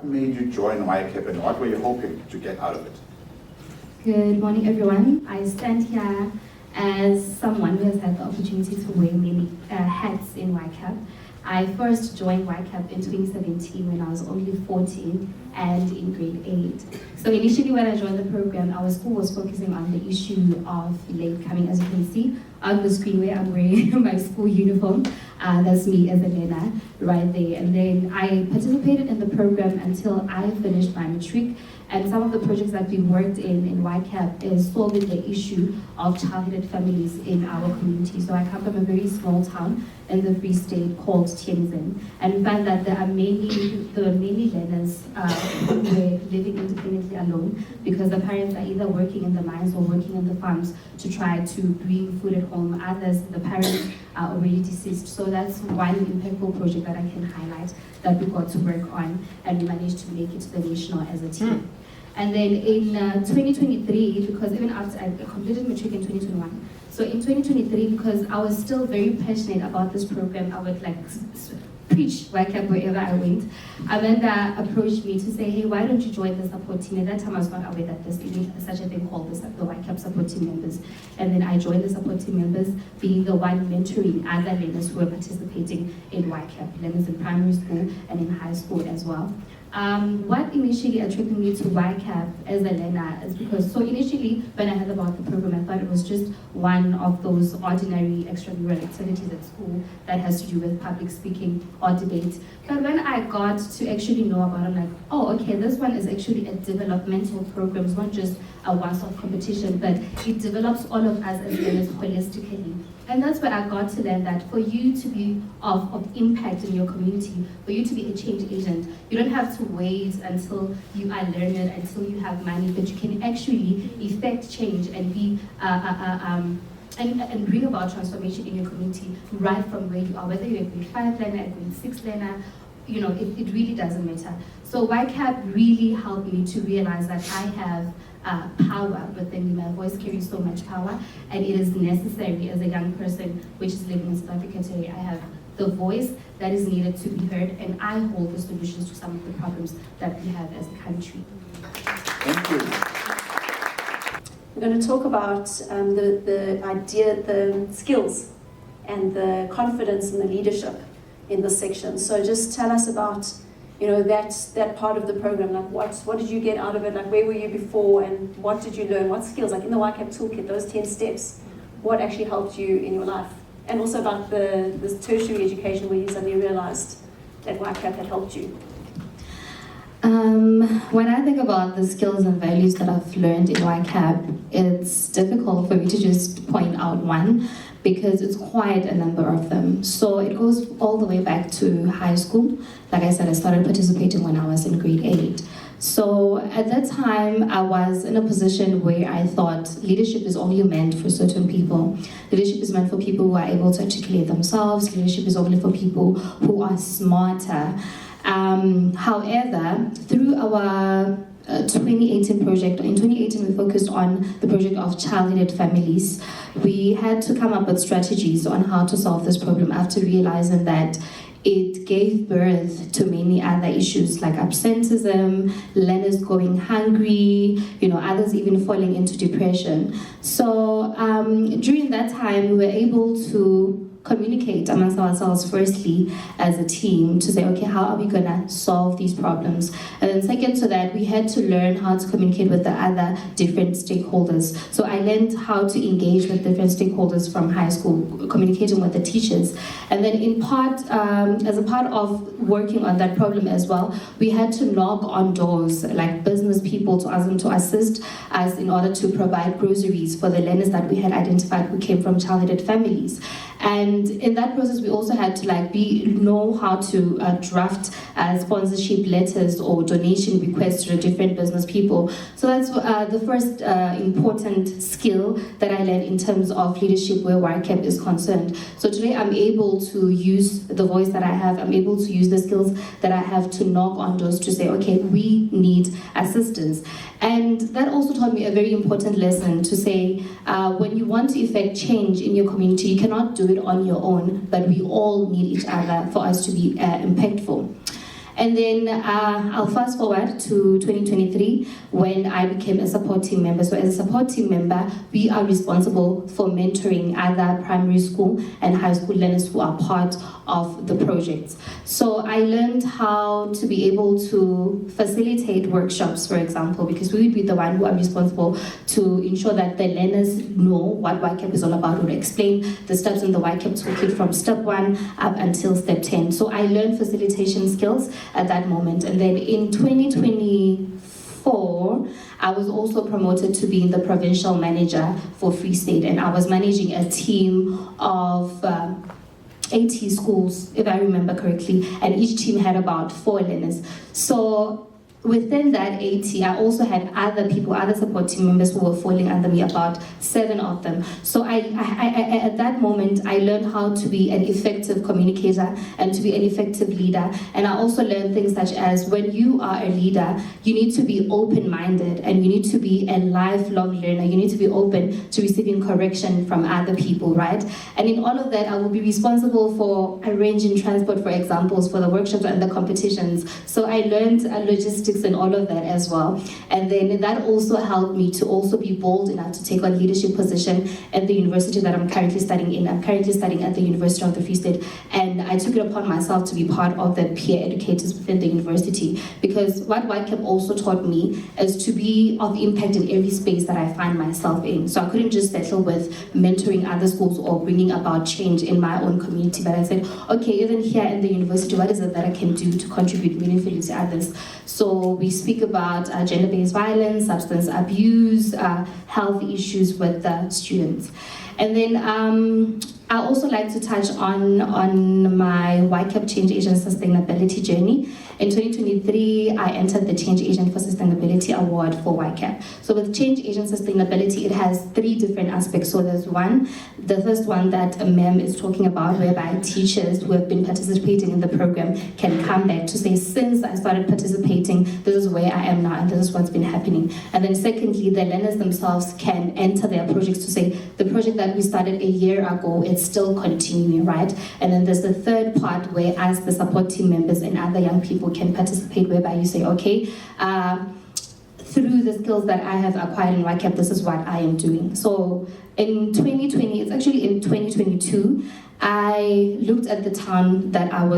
what made you join YCAP and what were you hoping to get out of it? Good morning, everyone. I stand here as someone who has had the opportunity to wear many hats in YCAP. I first joined YCAP in 2017 when I was only 14 and in grade 8. So initially when I joined the program, our school was focusing on the issue of late coming. As you can see on the screen where I'm wearing my school uniform, that's me as a learner right there. And then I participated in the program until I finished my matric. And some of the projects that we worked in YCAP is solving the issue of child-headed families in our community. So I come from a very small town in the Free State called Sheane. And we found that there were many learners who were living independently alone because the parents are either working in the mines or working in the farms to try to bring food at home. Others, the parents are already deceased. So that's one impactful project that I can highlight that we got to work on, and we managed to make it to the national as a team. And then in 2023, because even after I completed matric in 2021, so in 2023, because I was still very passionate about this program, I would like preach YCAP wherever I went. Amanda approached me to say, hey, why don't you join the support team? At that time, I was not aware that there's even such a thing called the YCAP support team members. And then I joined the support team members, being the one mentoring other learners who were participating in YCAP, learners in primary school and in high school as well. What initially attracted me to YCAP as a learner is because, so initially when I heard about the program, I thought it was just one of those ordinary extramural activities at school that has to do with public speaking or debate. But when I got to actually know about it, I'm like, oh, okay, this one is actually a developmental program. It's not just a one-stop competition, but it develops all of us as learners holistically. And that's where I got to learn that for you to be of impact in your community, for you to be a change agent, you don't have to wait until you are learned, until you have money, but you can actually effect change and be and bring about transformation in your community right from where you are, whether you're a grade 5 learner, a grade 6 learner, you know, it really doesn't matter. So YCAP really helped me to realize that I have power within me. My voice carries so much power, and it is necessary as a young person which is living in South Africa today. I have the voice that is needed to be heard, and I hold the solutions to some of the problems that we have as a country. Thank you. We're going to talk about the skills and the confidence and the leadership in this section. So just tell us about, you know, that part of the program. Like what did you get out of it? Like where were you before, and what did you learn? What skills, like in the YCAP toolkit, those 10 steps, what actually helped you in your life? And also about this tertiary education where you suddenly realized that YCAP had helped you. When I think about the skills and values that I've learned in YCAP, it's difficult for me to just point out one because it's quite a number of them. So it goes all the way back to high school. Like I said, I started participating when I was in grade 8. So at that time, I was in a position where I thought leadership is only meant for certain people. Leadership is meant for people who are able to articulate themselves. Leadership is only for people who are smarter. However, through our 2018 project, in 2018 we focused on the project of child-headed families. We had to come up with strategies on how to solve this problem after realizing that it gave birth to many other issues like absenteeism, learners going hungry, you know, others even falling into depression. So during that time, we were able to communicate amongst ourselves firstly as a team to say, okay, how are we gonna solve these problems? And then second to that, we had to learn how to communicate with the other different stakeholders. So I learned how to engage with different stakeholders from high school, communicating with the teachers. And then in part, as a part of working on that problem as well, we had to knock on doors like business people to ask them to assist us in order to provide groceries for the learners that we had identified who came from child-headed families. And in that process, we also had to know how to draft sponsorship letters or donation requests to the different business people. So that's the first important skill that I learned in terms of leadership where YCAP is concerned. So today I'm able to use the voice that I have, I'm able to use the skills that I have to knock on doors to say, okay, we need assistance. And that also taught me a very important lesson to say, when you want to effect change in your community, you cannot do it on your own, but we all need each other for us to be impactful. And then I'll fast forward to 2023 when I became a support team member. So as a support team member, we are responsible for mentoring other primary school and high school learners who are part of the projects. So I learned how to be able to facilitate workshops, for example, because we would be the one who are responsible to ensure that the learners know what YCAP is all about, or explain the steps in the YCAP toolkit from step 1 up until step 10. So I learned facilitation skills at that moment. And then in 2024, I was also promoted to being the provincial manager for Free State, and I was managing a team of 80 schools, if I remember correctly, and each team had about 4 learners. So within that 80, I also had other people, other support team members who were falling under me, about 7 of them. So I at that moment, I learned how to be an effective communicator and to be an effective leader. And I also learned things such as, when you are a leader, you need to be open-minded and you need to be a lifelong learner. You need to be open to receiving correction from other people, right? And in all of that, I will be responsible for arranging transport, for examples, for the workshops and the competitions. So I learned logistics and all of that as well. And then that also helped me to also be bold enough to take on leadership position at the university that I'm currently studying in. I'm currently studying at the University of the Free State, and I took it upon myself to be part of the peer educators within the university, because what YCAP also taught me is to be of impact in every space that I find myself in. So I couldn't just settle with mentoring other schools or bringing about change in my own community, but I said, okay, even here in the university, what is it that I can do to contribute meaningfully to others? So we speak about gender-based violence, substance abuse, health issues with the students. And then I also like to touch on my YCAP Change Agent Sustainability journey. In 2023, I entered the Change Agent for Sustainability Award for YCAP. So with Change Agent Sustainability, it has 3 different aspects. So there's the first one that Mem is talking about, whereby teachers who have been participating in the program can come back to say, since I started participating, this is where I am now and this is what's been happening. And then secondly, the learners themselves can enter their projects to say, the project that we started a year ago, it's still continuing, right? And then there's the third part where, as the support team members and other young people can participate, whereby you say, okay, through the skills that I have acquired in YCAP, this is what I am doing. So in 2020, it's actually in 2022, I looked at the town that I'm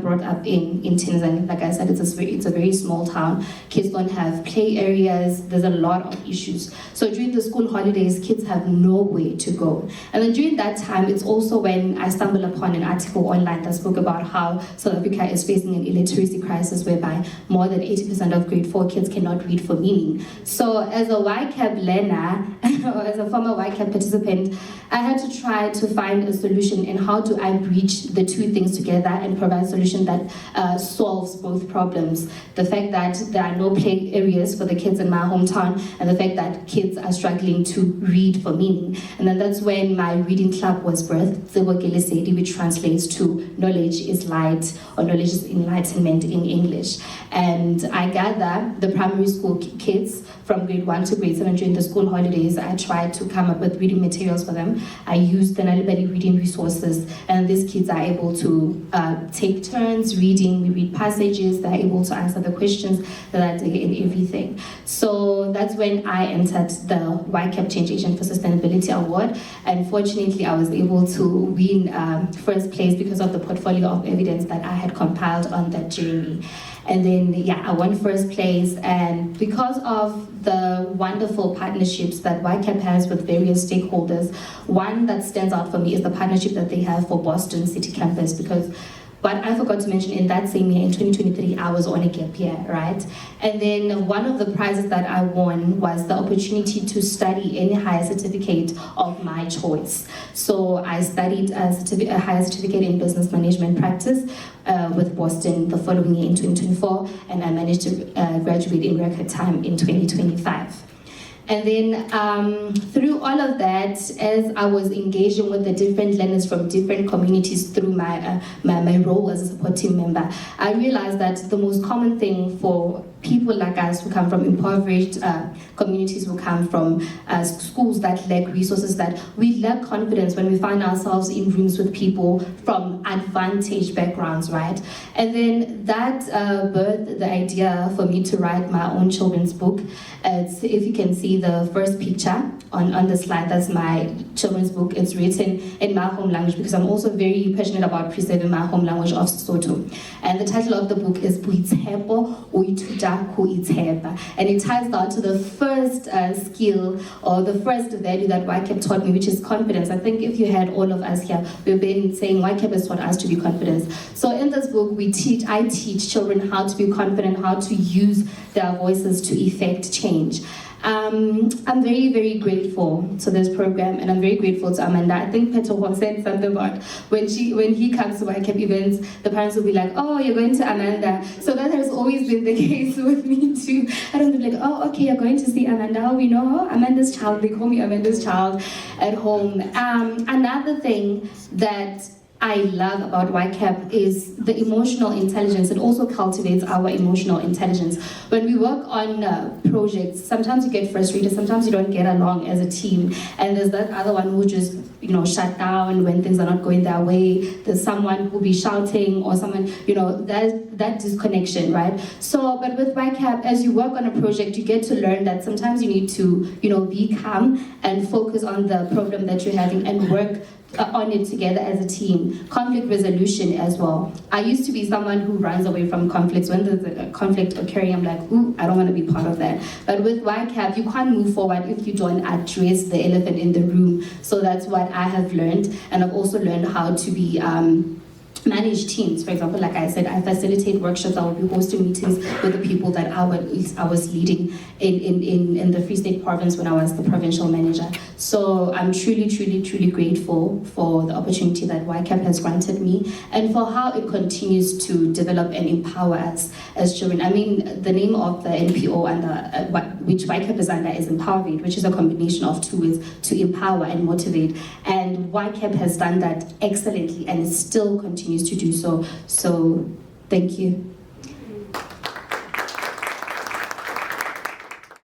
brought up in Tinzan. Like I said, it's a very small town. Kids don't have play areas. There's a lot of issues. So during the school holidays, kids have nowhere to go. And then during that time, it's also when I stumbled upon an article online that spoke about how South Africa is facing an illiteracy crisis, whereby more than 80% of grade 4 kids cannot read for meaning. So as a YCAP learner, or as a former YCAP participant, I had to try to find a solution in how do I bridge the 2 things together and provide a solution that solves both problems. The fact that there are no play areas for the kids in my hometown, and the fact that kids are struggling to read for meaning. And then that's when my reading club was birthed, which translates to knowledge is light, or knowledge is enlightenment in English. And I gather the primary school kids from grade 1 to grade 7 during the school holidays. I tried to come up with reading materials for them. I used the Nalibali reading resources, and these kids are able to take turns reading. We read passages, they're able to answer the questions that day and everything. So that's when I entered the YCAP Change Agent for Sustainability Award, and fortunately I was able to win first place because of the portfolio of evidence that I had compiled on that journey. And then, I won first place, and because of the wonderful partnerships that YCAP has with various stakeholders, one that stands out for me is the partnership that they have for Boston City Campus, because what I forgot to mention, in that same year, in 2023, I was on a gap year, right? And then one of the prizes that I won was the opportunity to study any higher certificate of my choice. So I studied a higher certificate in business management practice with Boston the following year in 2024, and I managed to graduate in record time in 2025. And then through all of that, as I was engaging with the different learners from different communities through my role as a support team member, I realized that the most common thing for people like us who come from impoverished communities, who come from schools that lack resources, that we lack confidence when we find ourselves in rooms with people from advantaged backgrounds, right? And then that birthed the idea for me to write my own children's book. If you can see the first picture on the slide, that's my children's book. It's written in my home language because I'm also very passionate about preserving my home language of Sesotho. And the title of the book is Boitshepo o ithuta ho itshepa. And it ties down to the first skill or the first value that YCAP taught me, which is confidence. I think if you had all of us here, we've been saying YCAP has taught us to be confident. So in this book, I teach children how to be confident, how to use their voices to effect change. I'm very, very grateful to this program, and I'm very grateful to Amanda. I think Peto said something about when he comes to YCAP events, the parents will be like, oh, you're going to Amanda. So that has always been the case with me too. I don't be like, oh, okay, you're going to see Amanda. Oh, we know her, Amanda's child. They call me Amanda's child at home. Another thing that I love about YCAP is the emotional intelligence. It also cultivates our emotional intelligence. When we work on projects, sometimes you get frustrated, sometimes you don't get along as a team, and there's that other one who just shut down when things are not going their way. There's someone who'll be shouting, or someone, that disconnection, right? So, but with YCAP, as you work on a project, you get to learn that sometimes you need to, be calm and focus on the problem that you're having and work on it together as a team. Conflict resolution as well. I used to be someone who runs away from conflicts. When there's a conflict occurring, I'm like, ooh, I don't want to be part of that. But with YCAP, you can't move forward if you don't address the elephant in the room. So that's what I have learned, and I've also learned how to be manage teams. For example, like I said, I facilitate workshops. I will be hosting meetings with the people that I was leading in the Free State province when I was the provincial manager. So I'm truly, truly, truly grateful for the opportunity that YCAP has granted me, and for how it continues to develop and empower us as children. I mean, the name of the NPO and which YCAP is under is Empowerate, which is a combination of two words, to empower and motivate. And YCAP has done that excellently, and it still continues to do so. So thank you.